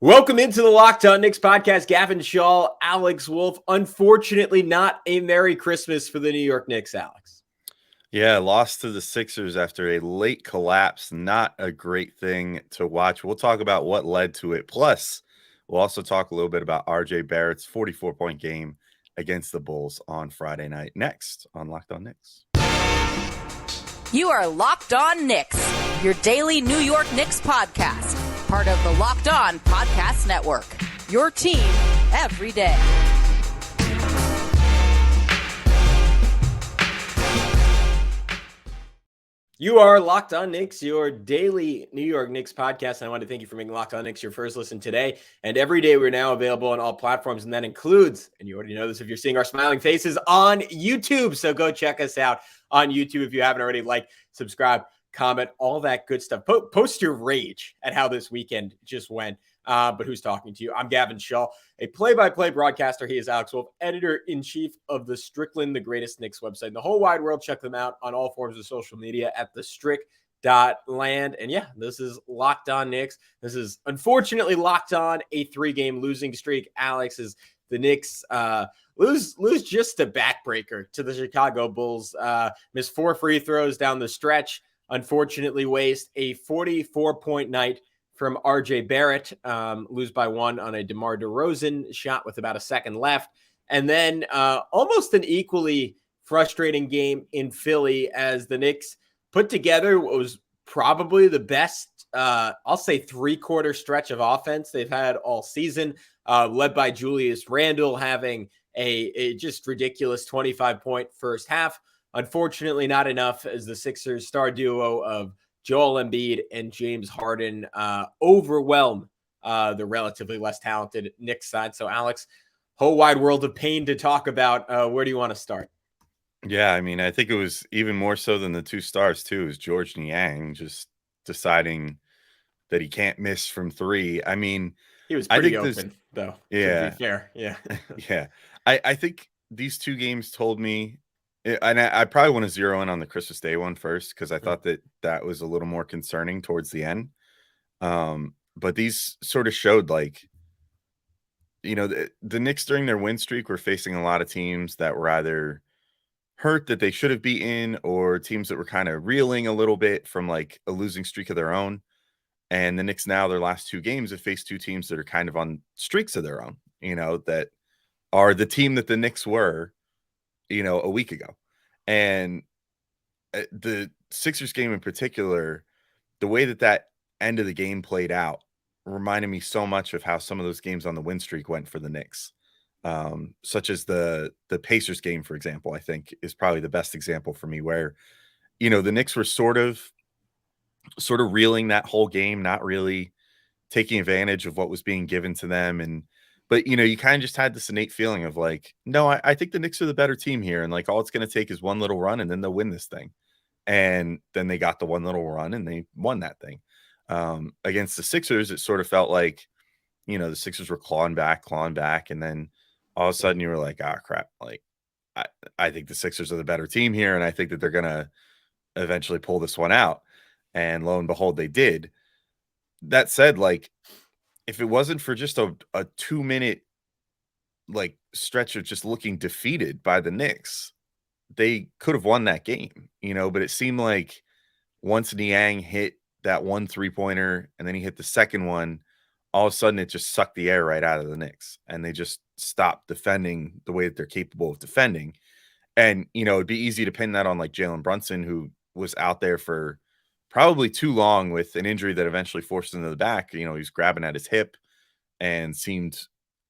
Welcome into the Locked On Knicks podcast. Gavin Shaw, Alex Wolf. Unfortunately, not a Merry Christmas for the New York Knicks, Alex. Yeah, lost to the Sixers after a late collapse. Not a great thing to watch. We'll talk about what led to it. Plus, we'll also talk a little bit about RJ Barrett's 44-point game against the Bulls on Friday night. Next on Locked On Knicks. You are Locked On Knicks, your daily New York Knicks podcast. Part of the Locked On Podcast Network. Your team every day. You are Locked On Knicks, your daily New York Knicks podcast. And I want to thank you for making Locked On Knicks your first listen today. And every day we're now available on all platforms. And that includes, and you already know this if you're seeing our smiling faces, on YouTube. So go check us out on YouTube if you haven't already. Like, subscribe, comment, all that good stuff. Post your rage at how this weekend just went. But who's talking to you? I'm Gavin Shaw, a play-by-play broadcaster. He is Alex Wolf, editor-in-chief of the Strickland, the greatest Knicks website in the whole wide world. Check them out on all forms of social media at thestrick.land. And yeah, this is Locked On Knicks. This is unfortunately Locked On, a 3-game losing streak. Alex, is the Knicks lose just a backbreaker to the Chicago Bulls. Missed 4 free throws down the stretch. Unfortunately, waste a 44-point night from RJ Barrett, lose by 1 on a DeMar DeRozan shot with about a second left. And then almost an equally frustrating game in Philly as the Knicks put together what was probably the best, I'll say, three-quarter stretch of offense they've had all season, led by Julius Randle having a just ridiculous 25-point first half. Unfortunately, not enough as the Sixers star duo of Joel Embiid and James Harden overwhelm the relatively less talented Knicks side. So, Alex, whole wide world of pain to talk about. Where do you want to start? Yeah, I mean, I think it was even more so than the 2 stars, too, is George Niang just deciding that he can't miss from 3. I mean, He was I pretty think open, though, to be yeah, fair. Yeah. yeah. I think these 2 games told me, and I probably want to zero in on the Christmas Day one first because I thought that was a little more concerning towards the end. But these sort of showed, like, the Knicks during their win streak were facing a lot of teams that were either hurt that they should have beaten or teams that were kind of reeling a little bit from like a losing streak of their own. And the Knicks now, their last 2 games, have faced 2 teams that are kind of on streaks of their own, that are the team that the Knicks were, a week ago. And the Sixers game in particular, the way that end of the game played out reminded me so much of how some of those games on the win streak went for the Knicks. Such as the Pacers game, for example, I think is probably the best example for me where, the Knicks were sort of reeling that whole game, not really taking advantage of what was being given to them. But you kind of just had this innate feeling of like, no, I think the Knicks are the better team here. And like, all it's going to take is one little run and then they'll win this thing. And then they got the one little run and they won that thing. Against the Sixers, it sort of felt like, the Sixers were clawing back. And then all of a sudden you were like, ah, crap. Like, I think the Sixers are the better team here. And I think that they're going to eventually pull this one out. And lo and behold, they did. That said, like, if it wasn't for just a 2-minute like stretch of just looking defeated by the Knicks, they could have won that game, but it seemed like once Niang hit that 1 3-pointer and then he hit the second one, all of a sudden it just sucked the air right out of the Knicks and they just stopped defending the way that they're capable of defending. And, it'd be easy to pin that on like Jalen Brunson, who was out there for probably too long with an injury that eventually forced him to the back. He was grabbing at his hip and he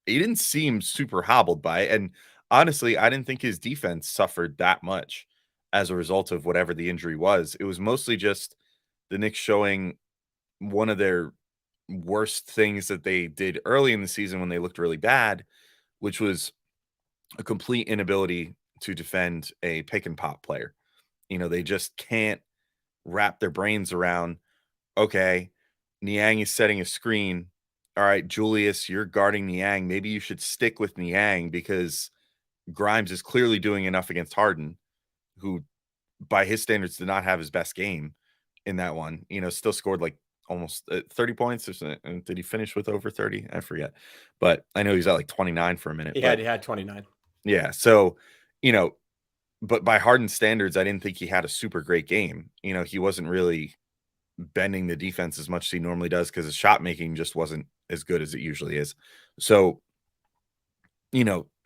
didn't seem super hobbled by it. And honestly, I didn't think his defense suffered that much as a result of whatever the injury was. It was mostly just the Knicks showing one of their worst things that they did early in the season when they looked really bad, which was a complete inability to defend a pick and pop player. They just can't wrap their brains around, okay, Niang is setting a screen. All right, Julius, you're guarding Niang. Maybe you should stick with Niang because Grimes is clearly doing enough against Harden, who by his standards did not have his best game in that one. Still scored like almost 30 points. And did he finish with over 30? I forget. But I know he's at like 29 for a minute. He had 29. Yeah. So, but by Harden's standards, I didn't think he had a super great game. He wasn't really bending the defense as much as he normally does because his shot making just wasn't as good as it usually is. So,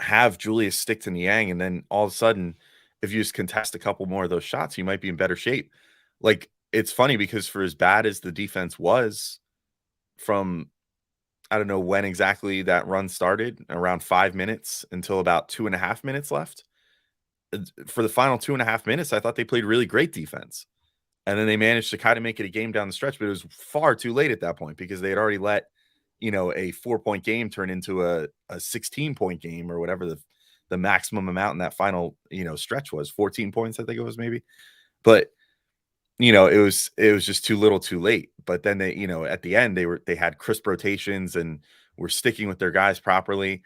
have Julius stick to Niang, and then all of a sudden, if you just contest a couple more of those shots, you might be in better shape. Like, it's funny because for as bad as the defense was from, I don't know when exactly that run started, around 5 minutes until about 2.5 minutes left. For the final 2.5 minutes, I thought they played really great defense. And then they managed to kind of make it a game down the stretch, but it was far too late at that point because they had already let, a 4-point game turn into a 16-point game or whatever the maximum amount in that final, stretch was. 14 points, I think it was maybe. But, it was just too little too late. But then they, at the end, they had crisp rotations and were sticking with their guys properly.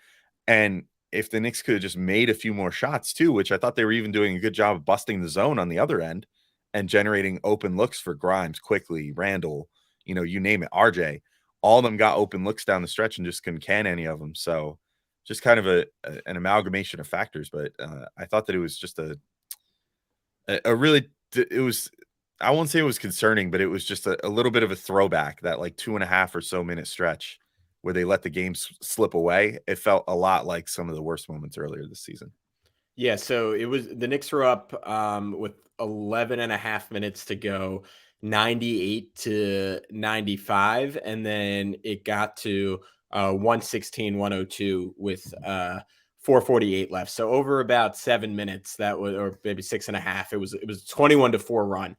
And if the Knicks could have just made a few more shots too, which I thought they were even doing a good job of busting the zone on the other end and generating open looks for Grimes, quickly, Randall, you name it, RJ, all of them got open looks down the stretch and just couldn't can any of them. So just kind of an amalgamation of factors. But I thought that it was just a really, it was, I won't say it was concerning, but it was just a little bit of a throwback, that like 2.5 or so minute stretch where they let the game slip away. It felt a lot like some of the worst moments earlier this season. Yeah, so it was the Knicks were up with 11 and a half minutes to go, 98-95, and then it got to 116-102 with 4:48 left. So over about 7 minutes, that was, or maybe 6.5. It was 21-4 run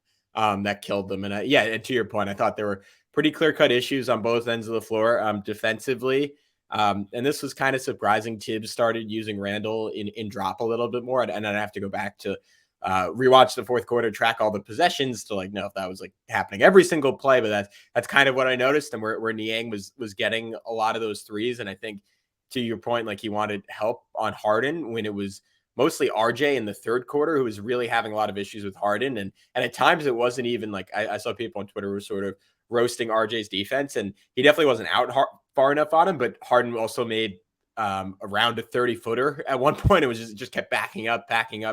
that killed them. And and to your point, I thought there were pretty clear-cut issues on both ends of the floor defensively. And this was kind of surprising. Tibbs started using Randall in drop a little bit more. And I'd have to go back to rewatch the fourth quarter, track all the possessions to know if that was happening every single play. But that's kind of what I noticed, and where Niang was getting a lot of those threes. And I think, to your point, he wanted help on Harden when it was mostly RJ in the third quarter, who was really having a lot of issues with Harden. And at times it wasn't even I saw people on Twitter who were sort of roasting RJ's defense, and he definitely wasn't out far enough on him, but Harden also made around a 30-footer at one point. It was just kept backing up,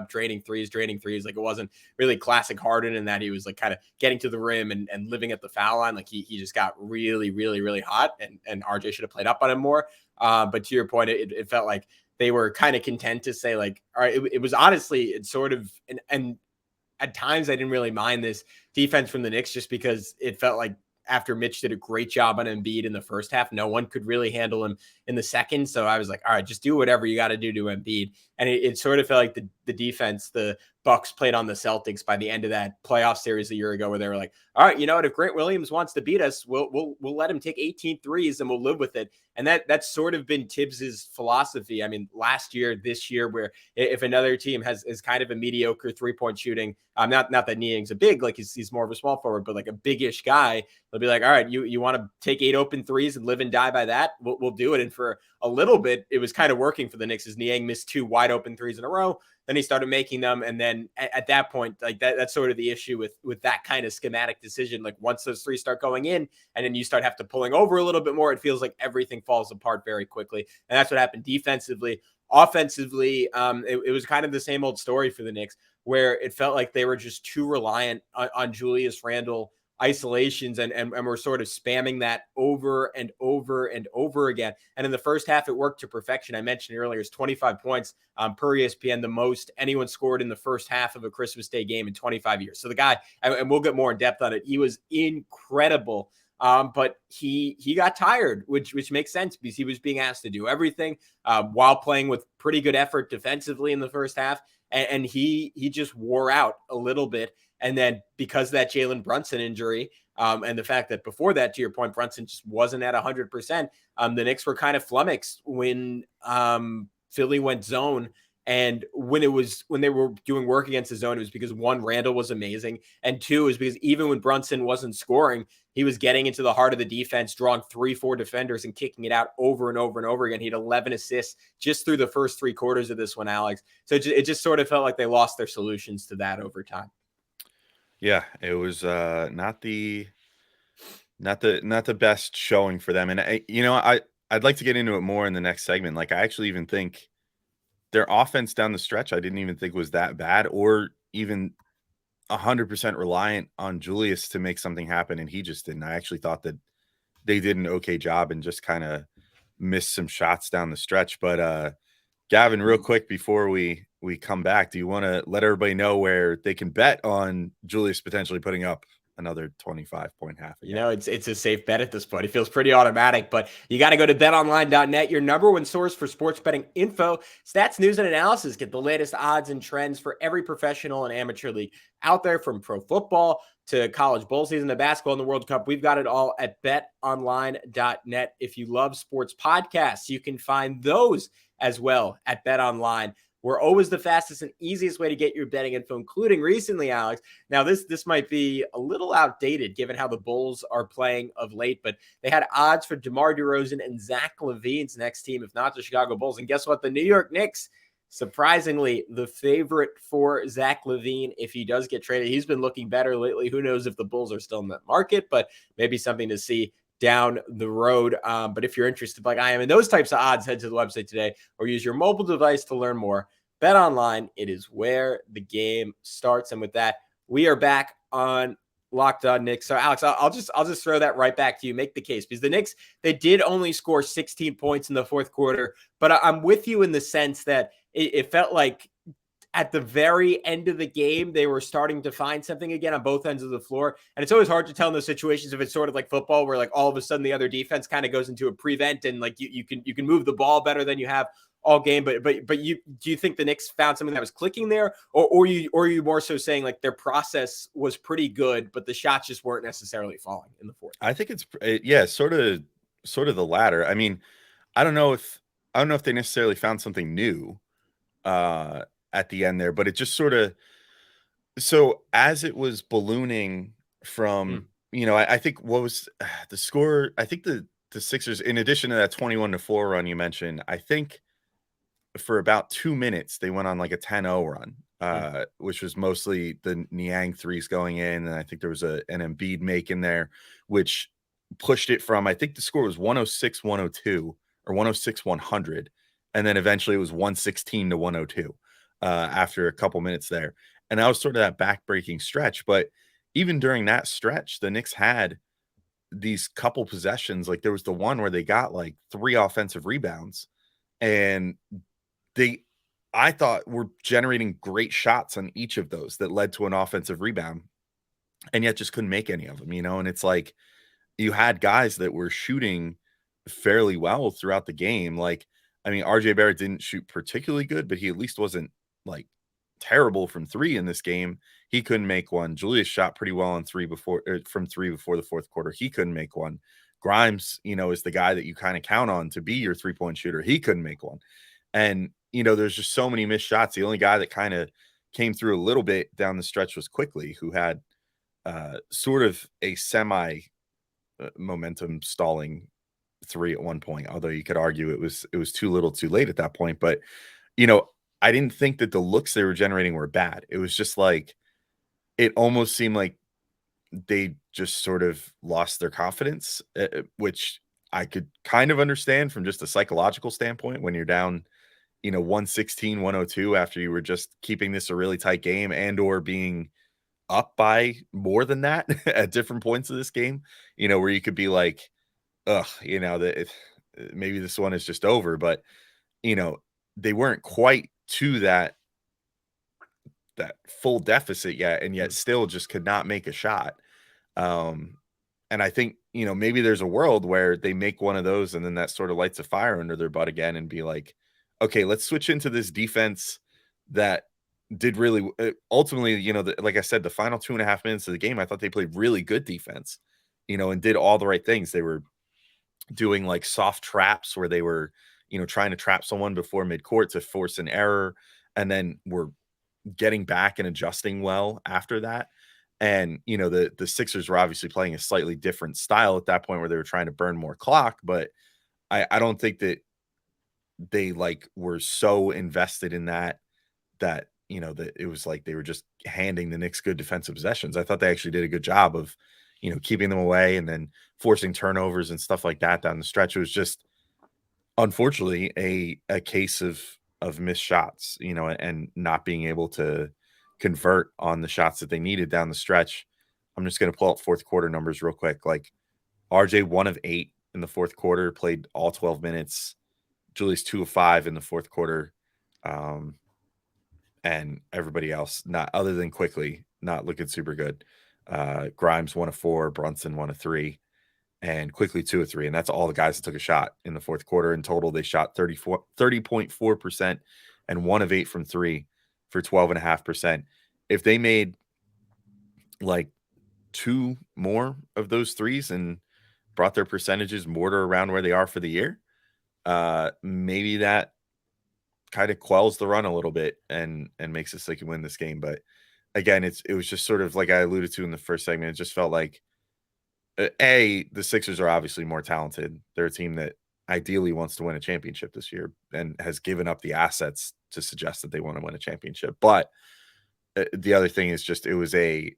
draining threes. It wasn't really classic Harden in that he was kind of getting to the rim and living at the foul line. He just got really, really, really hot, and RJ should have played up on him more. But to your point, it felt like they were kind of content to say all right, it was honestly, it's sort of, and at times I didn't really mind this defense from the Knicks just because it felt like after Mitch did a great job on Embiid in the first half, no one could really handle him in the second. So I was like, all right, just do whatever you got to do to Embiid. And it sort of felt like the defense, the Bucks played on the Celtics by the end of that playoff series a year ago, where they were like, all right, you know what, if Grant Williams wants to beat us, we'll let him take 18 threes and we'll live with it. And that's sort of been Tibbs's philosophy. I mean, last year, this year, where if another team has kind of a mediocre 3-point shooting, not that Niang's a big, he's more of a small forward, but a big-ish guy, they'll be like, all right, you want to take 8 open threes and live and die by that? We'll do it. And for a little bit, it was kind of working for the Knicks, as Niang missed 2 wide open threes in a row. Then he started making them. And then at that point, that's sort of the issue with that kind of schematic decision. Once those threes start going in and then you start have to pulling over a little bit more, it feels like everything falls apart very quickly. And that's what happened defensively. Offensively, it was kind of the same old story for the Knicks, where it felt like they were just too reliant on Julius Randle isolations and we're sort of spamming that over and over and over again. And in the first half, it worked to perfection. I mentioned earlier, it's 25 points per ESPN, the most anyone scored in the first half of a Christmas Day game in 25 years. So the guy, and we'll get more in depth on it, he was incredible. But he got tired, which makes sense because he was being asked to do everything while playing with pretty good effort defensively in the first half. And he just wore out a little bit. And then because of that Jalen Brunson injury and the fact that before that, to your point, Brunson just wasn't at 100%, the Knicks were kind of flummoxed when Philly went zone. And when they were doing work against the zone, it was because, one, Randall was amazing, and two, is because even when Brunson wasn't scoring, he was getting into the heart of the defense, drawing 3-4 defenders and kicking it out over and over and over again. He had 11 assists just through the first 3 quarters of this one, Alex. So it just sort of felt like they lost their solutions to that over time. Yeah, it was not the Not the best showing for them. And I'd like to get into it more in the next segment. Like I actually even think their offense down the stretch, I didn't even think was that bad, or even 100% reliant on Julius to make something happen, and he just didn't. I actually thought that they did an okay job and just kind of missed some shots down the stretch. But Gavin, real quick before we come back, do you want to let everybody know where they can bet on Julius potentially putting up another 25-point half again? It's a safe bet at this point. It feels pretty automatic, but you got to go to betonline.net, your number one source for sports betting info, stats, news, and analysis. Get the latest odds and trends for every professional and amateur league out there, from pro football to college bowl season to basketball and the World Cup. We've got it all at betonline.net. If you love sports podcasts, you can find those as well at BetOnline. We're always the fastest and easiest way to get your betting info, including recently, Alex. Now, this might be a little outdated given how the Bulls are playing of late, but they had odds for DeMar DeRozan and Zach LaVine's next team, if not the Chicago Bulls. And guess what? The New York Knicks, surprisingly, the favorite for Zach LaVine if he does get traded. He's been looking better lately. Who knows if the Bulls are still in that market, but maybe something to see down the road. But if you're interested, like I am, in those types of odds, head to the website today or use your mobile device to learn more. BetOnline, it is where the game starts. And with that, we are back on Locked On Knicks. So Alex, I'll just throw that right back to you. Make the case, because the Knicks, they did only score 16 points in the fourth quarter, but I'm with you in the sense that it felt like at the very end of the game, they were starting to find something again on both ends of the floor. And it's always hard to tell in those situations if it's sort of like football, where like all of a sudden the other defense kind of goes into a prevent and like you can move the ball better than you have all game. But do you think the Knicks found something that was clicking there, or are you more so saying like their process was pretty good, but the shots just weren't necessarily falling in the fourth? I think it's sort of the latter. I mean, I don't know if they necessarily found something new at the end there, but it just sort of, so as it was ballooning from, I think what was the score? I think the Sixers, in addition to that 21-4 run you mentioned, I think for about 2 minutes they went on like a 10-0 run, which was mostly the Niang threes going in, and I think there was an Embiid make in there, which pushed it from, I think the score was 106-102 or 106-100, and then eventually it was 116-102 after a couple minutes there. And that was sort of that back-breaking stretch. But even during that stretch, the Knicks had these couple possessions. Like there was the one where they got like 3 offensive rebounds, and I thought were generating great shots on each of those that led to an offensive rebound, and yet just couldn't make any of them, and it's like you had guys that were shooting fairly well throughout the game. Like, I mean, RJ Barrett didn't shoot particularly good, but he at least wasn't like terrible from 3 in this game. He couldn't make one. Julius shot pretty well on 3 from 3 before the fourth quarter. He couldn't make one. Grimes, is the guy that you kind of count on to be your 3-point shooter. He couldn't make one. And, there's just so many missed shots. The only guy that kind of came through a little bit down the stretch was Quickly, who had sort of a semi momentum stalling 3 at one point, although you could argue it was too little too late at that point. But I didn't think that the looks they were generating were bad. It was just like it almost seemed like they just sort of lost their confidence, which I could kind of understand from just a psychological standpoint when you're down 116-102 after you were just keeping this a really tight game and or being up by more than that at different points of this game, where you could be like, that maybe this one is just over. But they weren't quite to that full deficit yet, and yet still just could not make a shot. And I think maybe there's a world where they make one of those and then that sort of lights a fire under their butt again and be like, okay, let's switch into this defense that did really ultimately, like I said, the final 2.5 minutes of the game, I thought they played really good defense, and did all the right things. They were doing like soft traps where they were, trying to trap someone before midcourt to force an error, and then were getting back and adjusting well after that. And, the Sixers were obviously playing a slightly different style at that point where they were trying to burn more clock, but I don't think that they like were so invested in that that it was like they were just handing the Knicks good defensive possessions. I thought they actually did a good job of, keeping them away and then forcing turnovers and stuff like that down the stretch. It was just, unfortunately, a case of missed shots, and not being able to convert on the shots that they needed down the stretch. I'm just going to pull out fourth quarter numbers real quick. Like RJ 1 of 8 in the fourth quarter, played all 12 minutes. Julius 2 of 5 in the fourth quarter. And everybody else, not other than Quickly, not looking super good. Grimes 1 of 4, Brunson 1 of 3, and Quickly 2 of 3. And that's all the guys that took a shot in the fourth quarter. In total, they shot 30.4% and 1 of 8 from 3 for 12.5%. If they made like 2 more of those threes and brought their percentages more to around where they are for the year, maybe that kind of quells the run a little bit and makes us they can win this game. But again, it was just sort of like I alluded to in the first segment. It just felt like the Sixers are obviously more talented. They're a team that ideally wants to win a championship this year and has given up the assets to suggest that they want to win a championship. But the other thing is just it was a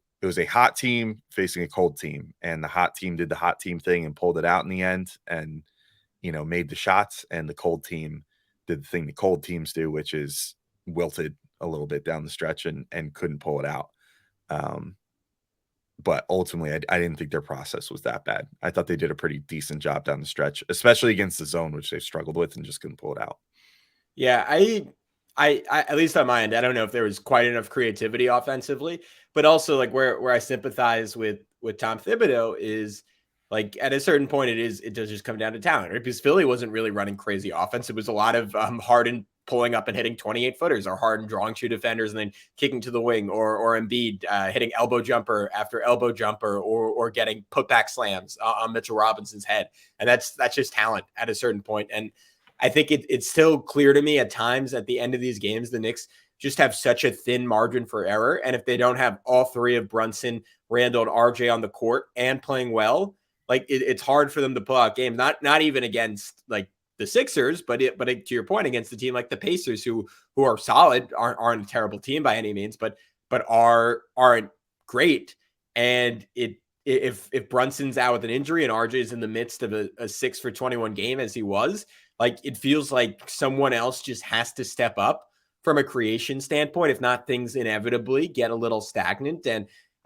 hot team facing a cold team, and the hot team did the hot team thing and pulled it out in the end and made the shots, and the cold team did the thing the cold teams do, which is wilted a little bit down the stretch and couldn't pull it out. But ultimately, I didn't think their process was that bad. I thought they did a pretty decent job down the stretch, especially against the zone, which they've struggled with and just couldn't pull it out. Yeah, I at least on my end, I don't know if there was quite enough creativity offensively, but also like where I sympathize with Tom Thibodeau is like at a certain point it does just come down to talent, right? Because Philly wasn't really running crazy offense. It was a lot of Harden pulling up and hitting 28 footers, or Harden drawing 2 defenders and then kicking to the wing, or Embiid hitting elbow jumper after elbow jumper, or getting putback slams on Mitchell Robinson's head. And that's just talent at a certain point. And I think it's still clear to me at times at the end of these games, the Knicks just have such a thin margin for error. And if they don't have all 3 of Brunson, Randall, and RJ on the court and playing well, like it's hard for them to pull out games. Not even against like the Sixers, but to your point, against the team like the Pacers, who are solid, aren't a terrible team by any means, but aren't great. And if Brunson's out with an injury and RJ is in the midst of a 6 for 21 game as he was, like it feels like someone else just has to step up from a creation standpoint. If not, things inevitably get a little stagnant.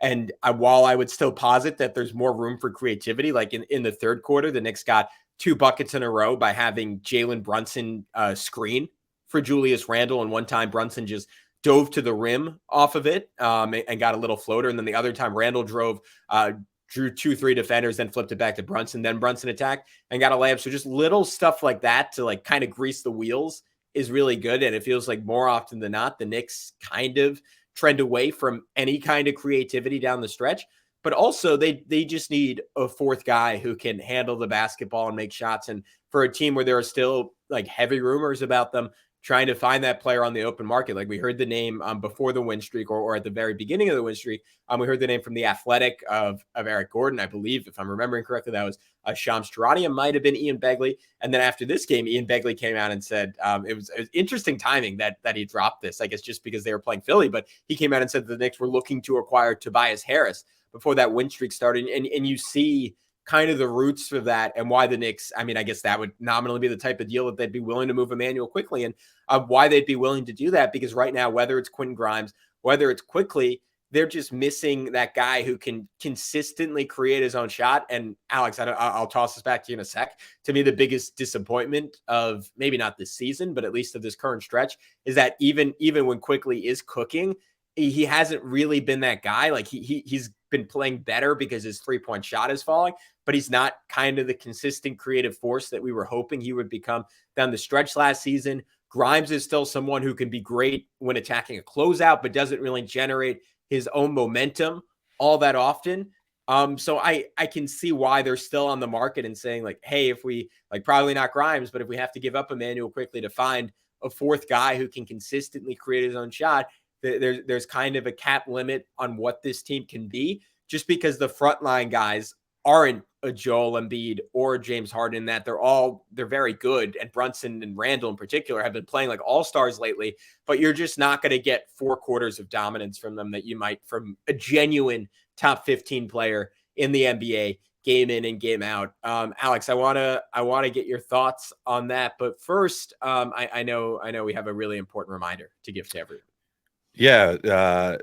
And while I would still posit that there's more room for creativity, like in the third quarter, the Knicks got 2 buckets in a row by having Jalen Brunson screen for Julius Randle. And one time Brunson just dove to the rim off of it and got a little floater. And then the other time Randle drew 2-3 defenders, then flipped it back to Brunson. Then Brunson attacked and got a layup. So just little stuff like that to like kind of grease the wheels is really good. And it feels like more often than not, the Knicks kind of trend away from any kind of creativity down the stretch. But also they just need a 4th guy who can handle the basketball and make shots. And for a team where there are still like heavy rumors about them trying to find that player on the open market, like we heard the name before the win streak or at the very beginning of the win streak, we heard the name from the Athletic of Eric Gordon. I believe, if I'm remembering correctly, that was Shams Charania, might have been Ian Begley. And then after this game, Ian Begley came out and said it was interesting timing that he dropped this, I guess just because they were playing Philly, but he came out and said the Knicks were looking to acquire Tobias Harris before that win streak started. And you see kind of the roots for that and why the Knicks, I mean, I guess that would nominally be the type of deal that they'd be willing to move Emmanuel Quickly, and why they'd be willing to do that, because right now, whether it's Quentin Grimes, whether it's Quickly, they're just missing that guy who can consistently create his own shot. And Alex, I'll toss this back to you in a sec. To me, the biggest disappointment of maybe not this season, but at least of this current stretch, is that even when Quickly is cooking, he hasn't really been that guy. Like he's been playing better because his 3-point shot is falling, but he's not kind of the consistent creative force that we were hoping he would become down the stretch last season. Grimes is still someone who can be great when attacking a closeout, but doesn't really generate his own momentum all that often. So I can see why they're still on the market and saying like, hey, if we like, probably not Grimes, but if we have to give up Emmanuel Quickly to find a 4th guy who can consistently create his own shot, there's kind of a cap limit on what this team can be, just because the frontline guys aren't a Joel Embiid or James Harden, that they're very good. And Brunson and Randall in particular have been playing like all-stars lately, but you're just not going to get 4 quarters of dominance from them that you might from a genuine top 15 player in the NBA, game in and game out. Alex, I wanna get your thoughts on that. But first, I know we have a really important reminder to give to everyone. Yeah.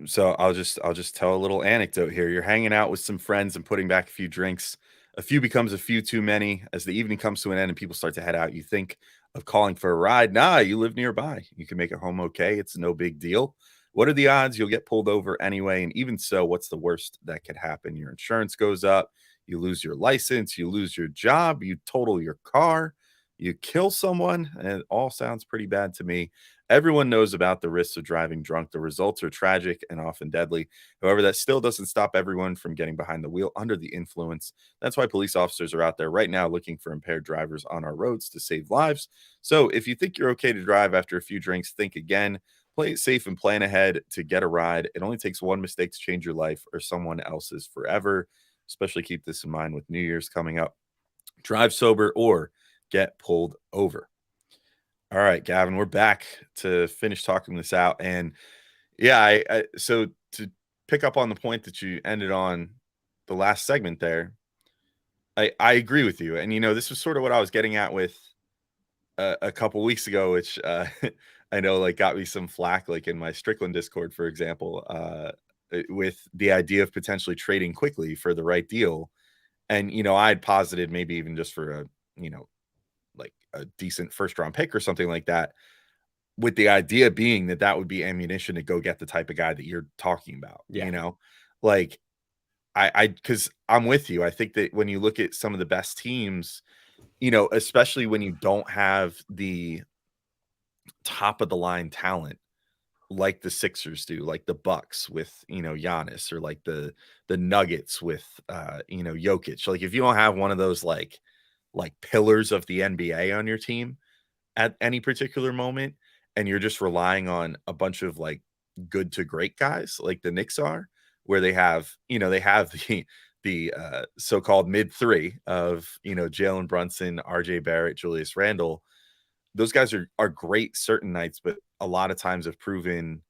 So I'll just tell a little anecdote here. You're hanging out with some friends and putting back a few drinks. A few becomes a few too many. As the evening comes to an end and people start to head out, you think of calling for a ride. Nah, you live nearby. You can make it home okay. It's no big deal. What are the odds you'll get pulled over anyway? And even so, what's the worst that could happen? Your insurance goes up. You lose your license. You lose your job. You total your car. You kill someone. And it all sounds pretty bad to me. Everyone knows about the risks of driving drunk. The results are tragic and often deadly. However, that still doesn't stop everyone from getting behind the wheel under the influence. That's why police officers are out there right now looking for impaired drivers on our roads to save lives. So if you think you're okay to drive after a few drinks, think again. Play it safe and plan ahead to get a ride. It only takes one mistake to change your life or someone else's forever. Especially keep this in mind with New Year's coming up. Drive sober or get pulled over. All right, Gavin, we're back to finish talking this out. And yeah, so to pick up on the point that you ended on the last segment there, I agree with you. And, this was sort of what I was getting at with a couple weeks ago, which I know like got me some flack, like in my Strickland Discord, for example, with the idea of potentially trading quickly for the right deal. And, I had posited maybe even just for a, like a decent first round pick or something like that, with the idea being that would be ammunition to go get the type of guy that you're talking about. Yeah. Like because I'm with you. I think that when you look at some of the best teams, especially when you don't have the top of the line talent like the Sixers do, like the Bucks with, Giannis, or like the Nuggets with, Jokic. Like if you don't have one of those like pillars of the NBA on your team at any particular moment, and you're just relying on a bunch of like good to great guys like the Knicks are, where they have the so-called mid three of, Jalen Brunson, RJ Barrett, Julius Randle. Those guys are great certain nights, but a lot of times have proven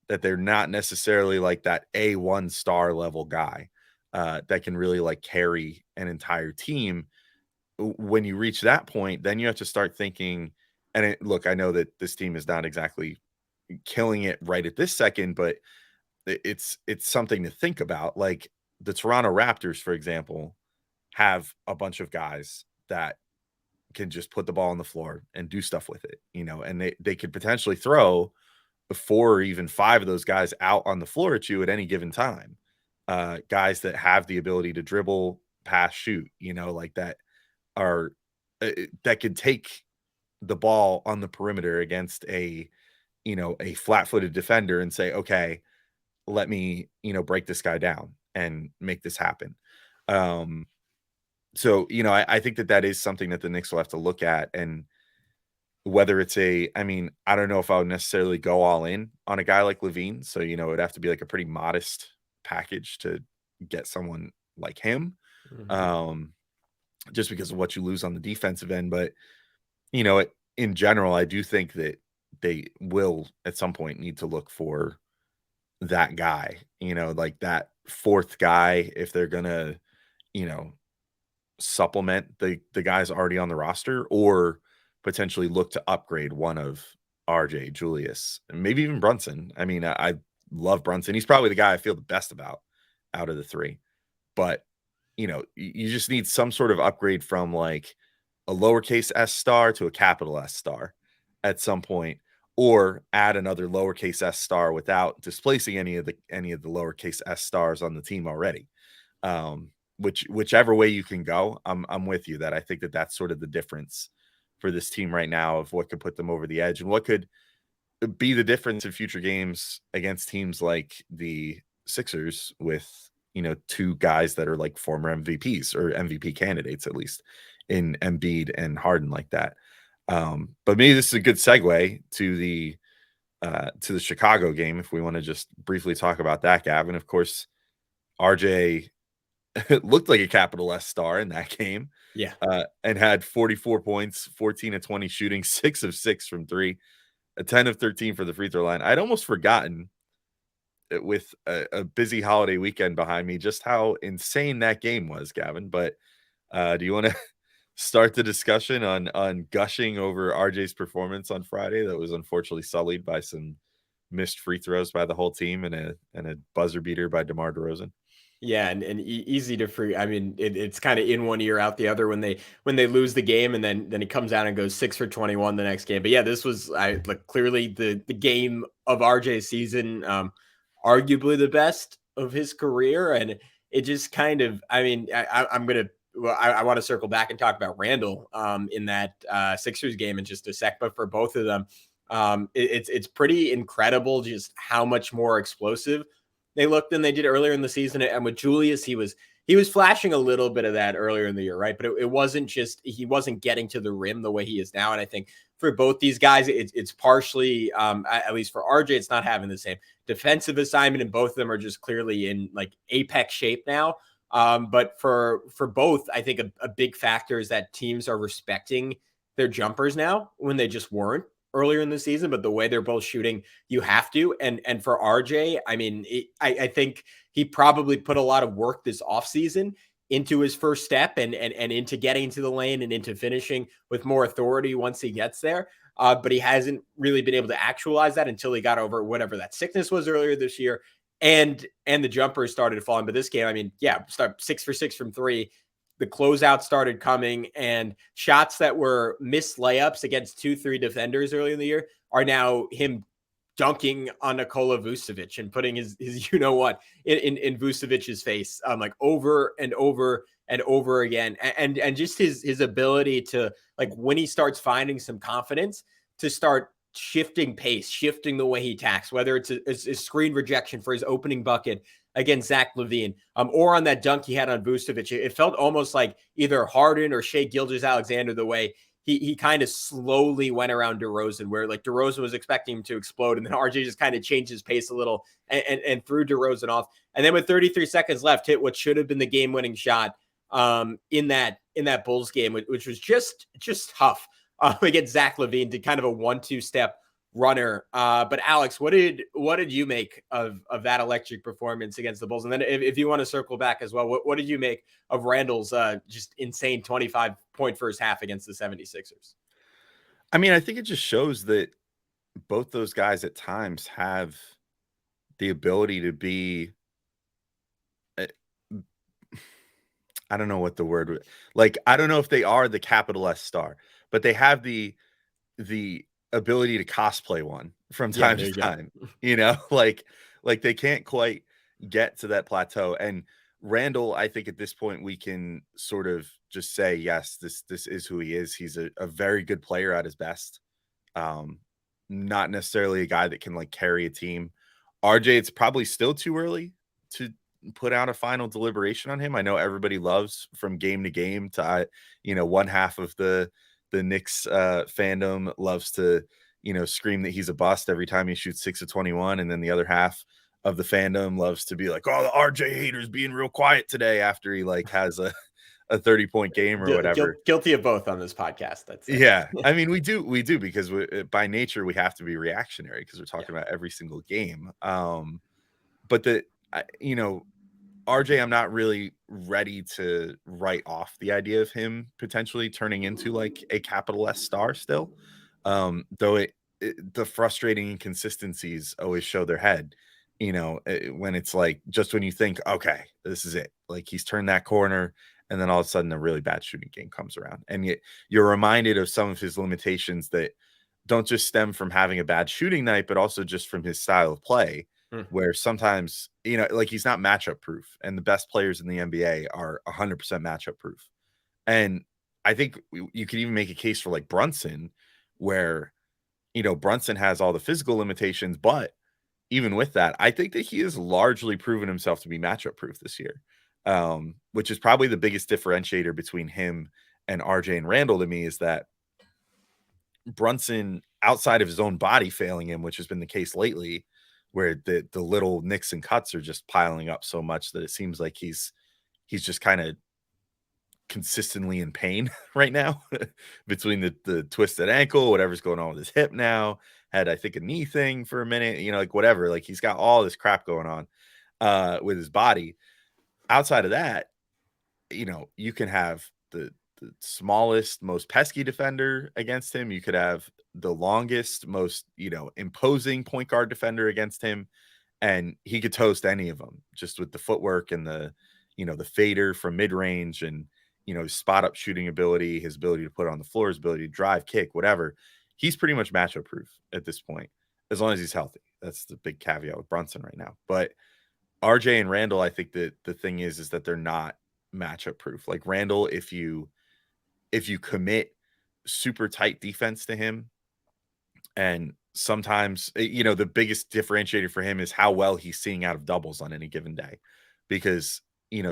that they're not necessarily like that A1 star level guy that can really like carry an entire team. When you reach that point, then you have to start thinking, and look, I know that this team is not exactly killing it right at this second, but it's something to think about. Like the Toronto Raptors, for example, have a bunch of guys that can just put the ball on the floor and do stuff with it, and they could potentially throw 4 or even 5 of those guys out on the floor at you at any given time. Guys that have the ability to dribble, pass, shoot, like that are that could take the ball on the perimeter against a flat-footed defender and say, okay, let me, break this guy down and make this happen. So, I think that is something that the Knicks will have to look at. And whether it's I don't know if I would necessarily go all in on a guy like Levine. So, it'd have to be like a pretty modest package to get someone like him. Mm-hmm. Just because of what you lose on the defensive end. But, in general, I do think that they will at some point need to look for that guy, like that fourth guy, if they're going to, supplement the guys already on the roster, or potentially look to upgrade one of RJ, Julius, and maybe even Brunson. I love Brunson. He's probably the guy I feel the best about out of the 3. But, you just need some sort of upgrade from like a lowercase s star to a capital S star at some point, or add another lowercase s star without displacing any of the lowercase s stars on the team already. Whichever way you can go, I'm with you that I think that that's sort of the difference for this team right now of what could put them over the edge and what could be the difference in future games against teams like the Sixers with, 2 guys that are like former MVPs or MVP candidates, at least in Embiid and Harden like that. But maybe this is a good segue to the Chicago game, if we want to just briefly talk about that, Gavin. Of course, RJ looked like a capital S star in that game. Yeah. And had 44 points, 14 of 20 shooting, 6 of 6 from 3, a 10 of 13 for the free throw line. I'd almost forgotten with a busy holiday weekend behind me just how insane that game was, Gavin. But do you want to start the discussion on gushing over RJ's performance on Friday that was unfortunately sullied by some missed free throws by the whole team and a buzzer beater by DeMar DeRozan? Yeah, and easy to free. I mean, it's kind of in one ear, out the other when they lose the game, and then he comes out and goes 6 for 21 the next game. But yeah, this was clearly the game of RJ's season, arguably the best of his career, and it just kind of. I mean, I'm gonna. Well, I want to circle back and talk about Randall in that Sixers game in just a sec, but for both of them, it's pretty incredible just how much more explosive they looked than they did earlier in the season. And with Julius, he was flashing a little bit of that earlier in the year, right? But it wasn't just, he wasn't getting to the rim the way he is now. And I think for both these guys, it's partially, at least for RJ, it's not having the same defensive assignment, and both of them are just clearly in like apex shape now. But for both, I think a big factor is that teams are respecting their jumpers now when they just weren't earlier in the season. But the way they're both shooting, you have to. And for RJ, I mean, I think he probably put a lot of work this offseason into his first step and into getting into the lane and into finishing with more authority once he gets there. But he hasn't really been able to actualize that until he got over whatever that sickness was earlier this year. And the jumpers started falling. But this game, I mean, yeah, start 6 for 6 from three. The closeout started coming, and shots that were missed layups against 2-3 defenders early in the year are now him dunking on Nikola Vucevic and putting his you know what in Vucevic's face, like over and over and over again. And just his ability to, like, when he starts finding some confidence, to start shifting pace, shifting the way he attacks, whether it's a screen rejection for his opening bucket against Zach LaVine, or on that dunk he had on Vucevic. It felt almost like either Harden or Shai Gilgeous-Alexander, the way he kind of slowly went around DeRozan, where like DeRozan was expecting him to explode, and then RJ just kind of changed his pace a little and threw DeRozan off. And then with 33 seconds left, hit what should have been the game-winning shot in that Bulls game, which was just tough against Zach LaVine, to kind of a 1-2 step runner. But Alex, what did you make of that electric performance against the Bulls? And then if you want to circle back as well, what did you make of Randall's just insane 25-point first half against the 76ers? I mean, I think it just shows that both those guys at times have the ability to be, I don't know what the word, like, I don't know if they are the capital S star, but they have the ability to cosplay one from time to time, you know, like they can't quite get to that plateau. And Randall, I think at this point we can sort of just say, yes, this is who he is. He's a very good player at his best. Not necessarily a guy that can like carry a team. RJ, it's probably still too early to put out a final deliberation on him. I know everybody loves from game to game to, one half of the Knicks fandom loves to, scream that he's a bust every time he shoots 6 of 21. And then the other half of the fandom loves to be like, oh, the RJ haters being real quiet today after he like has a 30-point game or whatever. Guilty of both on this podcast. Yeah. I mean, we do because by nature we have to be reactionary because we're talking about every single game. But RJ, I'm not really ready to write off the idea of him potentially turning into like a capital S star still. Though the frustrating inconsistencies always show their head, when it's like, just when you think, okay, this is it, like he's turned that corner, and then all of a sudden a really bad shooting game comes around. And yet you're reminded of some of his limitations that don't just stem from having a bad shooting night, but also just from his style of play. Where sometimes, like he's not matchup proof, and the best players in the NBA are 100% matchup proof. And I think you could even make a case for like Brunson, where, Brunson has all the physical limitations, but even with that, I think that he has largely proven himself to be matchup proof this year, which is probably the biggest differentiator between him and RJ and Randall to me, is that Brunson, outside of his own body failing him, which has been the case lately, where the little nicks and cuts are just piling up so much that it seems like he's just kind of consistently in pain right now between the twisted ankle, whatever's going on with his hip now. Had, I think, a knee thing for a minute, like whatever. Like he's got all this crap going on with his body. Outside of that, you can have the smallest, most pesky defender against him. You could have the longest, most, imposing point guard defender against him. And he could toast any of them just with the footwork and the fader from mid range and, his spot up shooting ability, his ability to put it on the floor, his ability to drive, kick, whatever. He's pretty much matchup proof at this point, as long as he's healthy. That's the big caveat with Brunson right now. But RJ and Randall, I think that the thing is that they're not matchup proof. Like Randall, if you commit super tight defense to him, and sometimes, the biggest differentiator for him is how well he's seeing out of doubles on any given day, because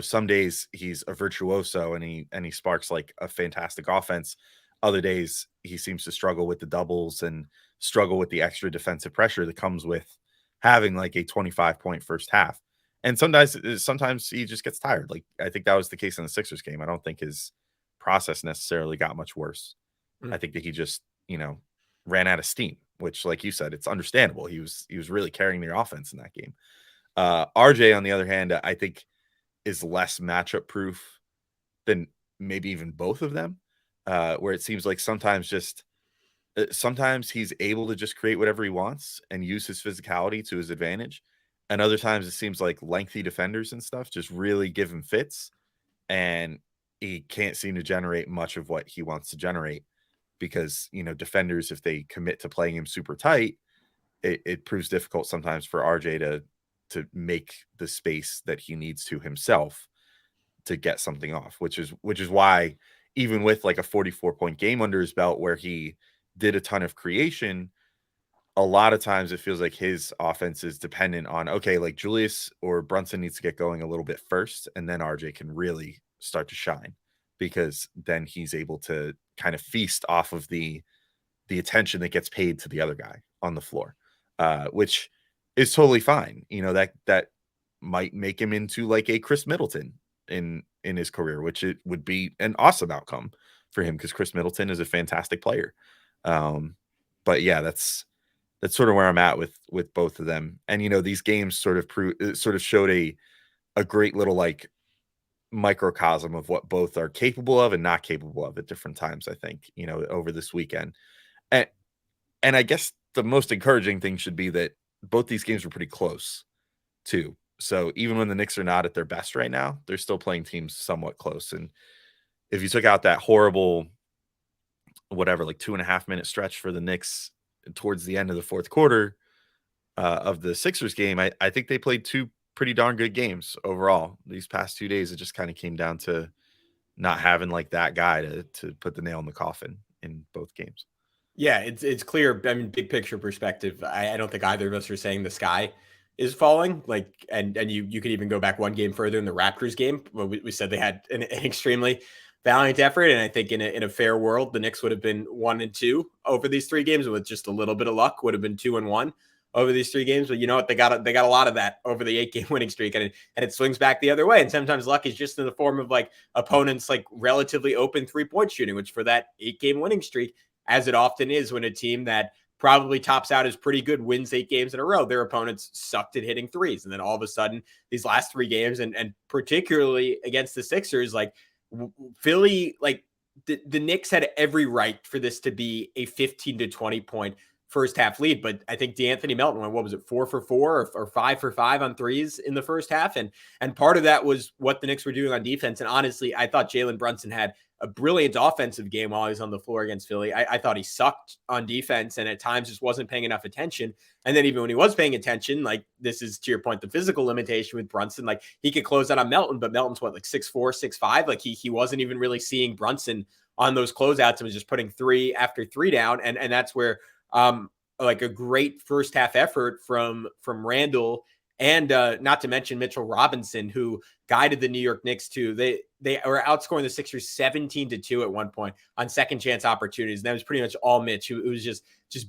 some days he's a virtuoso and he sparks like a fantastic offense. Other days he seems to struggle with the doubles and struggle with the extra defensive pressure that comes with having like a 25-point first half. And sometimes he just gets tired. Like I think that was the case in the Sixers game. I don't think his process necessarily got much worse. I think that he just, ran out of steam, which, like you said, it's understandable. He was really carrying their offense in that game. RJ, on the other hand, I think is less matchup proof than maybe even both of them, where it seems like sometimes he's able to just create whatever he wants and use his physicality to his advantage. And other times it seems like lengthy defenders and stuff just really give him fits, and he can't seem to generate much of what he wants to generate because, defenders, if they commit to playing him super tight, it proves difficult sometimes for RJ to make the space that he needs to himself to get something off, which is why even with like a 44-point game under his belt where he did a ton of creation, a lot of times it feels like his offense is dependent on, okay, like Julius or Brunson needs to get going a little bit first, and then RJ can really start to shine, because then he's able to kind of feast off of the attention that gets paid to the other guy on the floor, which is totally fine. That might make him into like a Chris Middleton in his career, which it would be an awesome outcome for him because Chris Middleton is a fantastic player. But yeah, that's sort of where I'm at with both of them. And, these games sort of showed a great little like microcosm of what both are capable of and not capable of at different times, I think, over this weekend. And I guess the most encouraging thing should be that both these games were pretty close too. So even when the Knicks are not at their best right now, they're still playing teams somewhat close. And if you took out that horrible, whatever, like 2.5-minute stretch for the Knicks towards the end of the fourth quarter of the Sixers game, I think they played two pretty darn good games overall. These past 2 days, it just kind of came down to not having like that guy to put the nail in the coffin in both games. Yeah, it's clear. I mean, big picture perspective, I don't think either of us are saying the sky is falling. Like, and you could even go back one game further in the Raptors game. We said they had an extremely valiant effort, and I think in a fair world, the Knicks would have been 1-2 over these 3 games with just a little bit of luck. Would have been 2-1 over these 3 games. But you know what? They got a lot of that over the 8-game winning streak, and it swings back the other way. And sometimes luck is just in the form of like opponents like relatively open 3-point shooting, which for that 8-game winning streak, as it often is when a team that probably tops out as pretty good wins 8 games in a row, their opponents sucked at hitting threes. And then all of a sudden, these last 3 games, and particularly against the Sixers, like Philly, like the Knicks had every right for this to be a 15 to 20 point first half lead. But I think DeAnthony Melton went, what was it, 4 for 4 or 5 for 5 on threes in the first half. And part of that was what the Knicks were doing on defense. And honestly, I thought Jalen Brunson had a brilliant offensive game while he was on the floor against Philly. I thought he sucked on defense and at times just wasn't paying enough attention. And then even when he was paying attention, like this is to your point, the physical limitation with Brunson, like he could close out on Melton, but Melton's what, like 6'4", 6'5"? Like he wasn't even really seeing Brunson on those closeouts and was just putting 3 after 3 down. And that's where like a great first half effort from Randall and not to mention Mitchell Robinson, who guided the New York Knicks to they were outscoring the Sixers 17-2 at one point on second chance opportunities. And that was pretty much all Mitch, who was just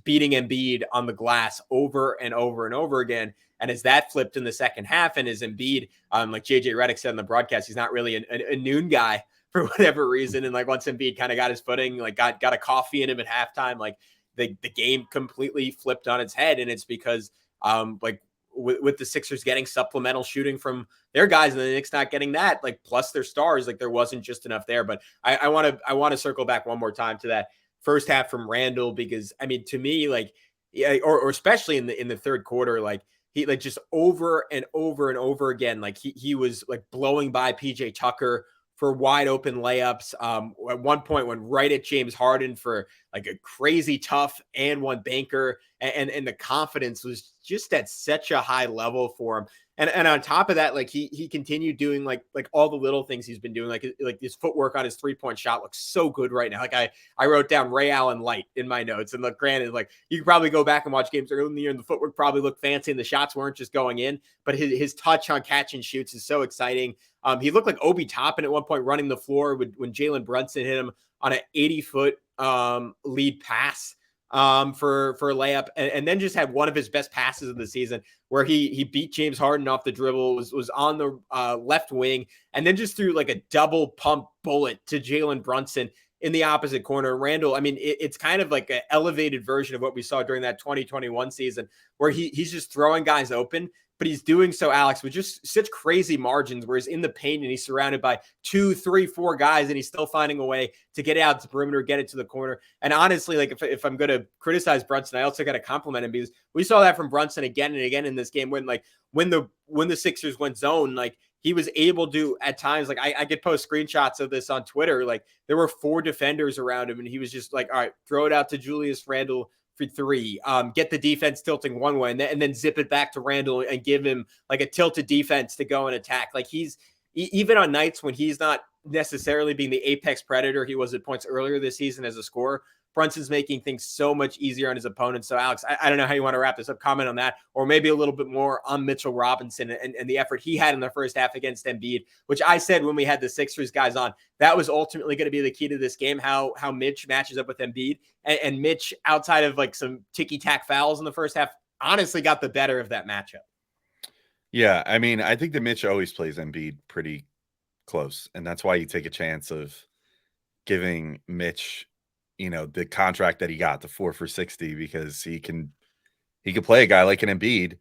beating Embiid on the glass over and over and over again. And as that flipped in the second half, and as Embiid, like JJ Redick said in the broadcast, he's not really a noon guy for whatever reason. And like once Embiid kind of got his footing, like got a coffee in him at halftime, like the game completely flipped on its head. And it's because like with the Sixers getting supplemental shooting from their guys and the Knicks not getting that, like plus their stars, like there wasn't just enough there. But I want to circle back one more time to that first half from Randall, because I mean, to me, like, yeah, or especially in the third quarter, like he like just over and over and over again, like he was like blowing by PJ Tucker for wide open layups. At one point went right at James Harden for like a crazy tough and one banker, and the confidence was just at such a high level for him. And on top of that, like he continued doing like all the little things he's been doing, like his footwork on his 3-point shot looks so good right now. Like I wrote down Ray Allen light in my notes, and look, granted, like you can probably go back and watch games early in the year, and the footwork probably looked fancy, and the shots weren't just going in, but his touch on catch and shoots is so exciting. He looked like Obi Toppin at one point running the floor when Jalen Brunson hit him on an 80-foot lead pass for a layup, and then just had one of his best passes of the season where he beat James Harden off the dribble, was on the left wing, and then just threw like a double pump bullet to Jalen Brunson in the opposite corner. Randall, I mean, it's kind of like an elevated version of what we saw during that 2021 season where he's just throwing guys open, but he's doing so, Alex, with just such crazy margins where he's in the paint and he's surrounded by 2, 3, 4 guys, and he's still finding a way to get out to the perimeter, get it to the corner. And honestly, like if I'm going to criticize Brunson, I also got to compliment him, because we saw that from Brunson again and again in this game when the Sixers went zone, like he was able to at times, like I could post screenshots of this on Twitter. Like there were 4 defenders around him, and he was just like, all right, throw it out to Julius Randle for 3, get the defense tilting one way, and then zip it back to Randall and give him like a tilted defense to go and attack. Like he's even on nights when he's not necessarily being the apex predator he was at points earlier this season as a scorer, Brunson's making things so much easier on his opponents. So Alex, I don't know how you want to wrap this up. Comment on that, or maybe a little bit more on Mitchell Robinson and the effort he had in the first half against Embiid, which I said when we had the Sixers guys on, that was ultimately going to be the key to this game, how Mitch matches up with Embiid. And Mitch, outside of like some ticky-tack fouls in the first half, honestly got the better of that matchup. Yeah, I mean, I think that Mitch always plays Embiid pretty close, and that's why you take a chance of giving Mitch, the contract that he got, the 4 for $60, because he can play a guy like an Embiid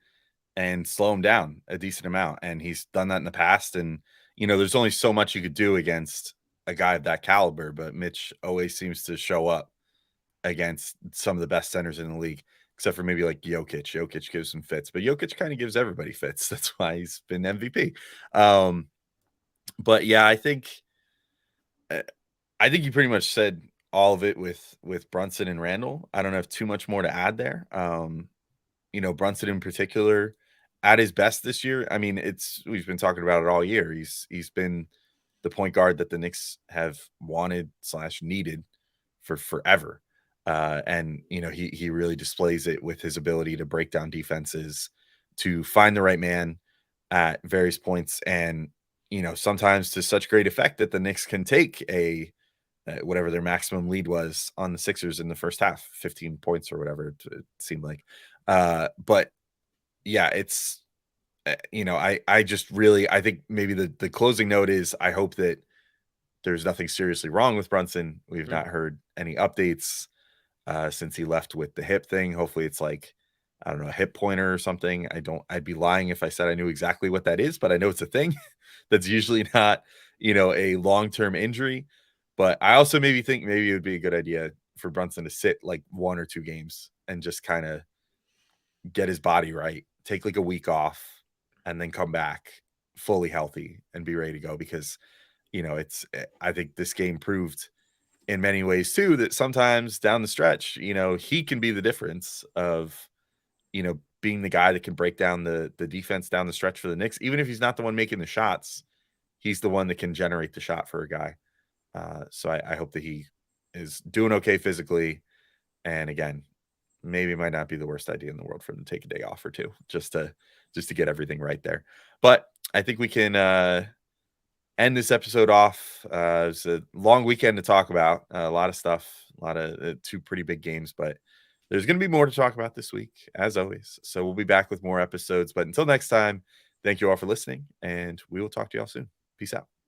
and slow him down a decent amount. And he's done that in the past. And, there's only so much you could do against a guy of that caliber, but Mitch always seems to show up against some of the best centers in the league, except for maybe like Jokic. Jokic gives some fits, but Jokic kind of gives everybody fits. That's why he's been MVP. But yeah, I think you pretty much said all of it with Brunson and Randall. I don't have too much more to add there. Brunson in particular at his best this year. I mean, we've been talking about it all year. He's been the point guard that the Knicks have wanted / needed for forever. And he really displays it with his ability to break down defenses, to find the right man at various points, and sometimes to such great effect that the Knicks can take whatever their maximum lead was on the Sixers in the first half, 15 points or whatever it seemed like. But yeah, it's, I just really, I think maybe the closing note is, I hope that there's nothing seriously wrong with Brunson. We've not heard any updates since he left with the hip thing. Hopefully it's like, I don't know, a hip pointer or something. I'd be lying if I said I knew exactly what that is, but I know it's a thing that's usually not, a long-term injury. But I also maybe think maybe it would be a good idea for Brunson to sit like 1 or 2 games and just kind of get his body right, take like a week off, and then come back fully healthy and be ready to go. Because, I think this game proved in many ways too that sometimes down the stretch, he can be the difference of, being the guy that can break down the defense down the stretch for the Knicks. Even if he's not the one making the shots, he's the one that can generate the shot for a guy. So I hope that he is doing okay physically. And again, maybe it might not be the worst idea in the world for him to take a day off or 2 just to get everything right there. But I think we can end this episode off. It's a long weekend to talk about, a lot of stuff, a lot of 2 pretty big games, but there's going to be more to talk about this week, as always. So we'll be back with more episodes. But until next time, thank you all for listening, and we will talk to you all soon. Peace out.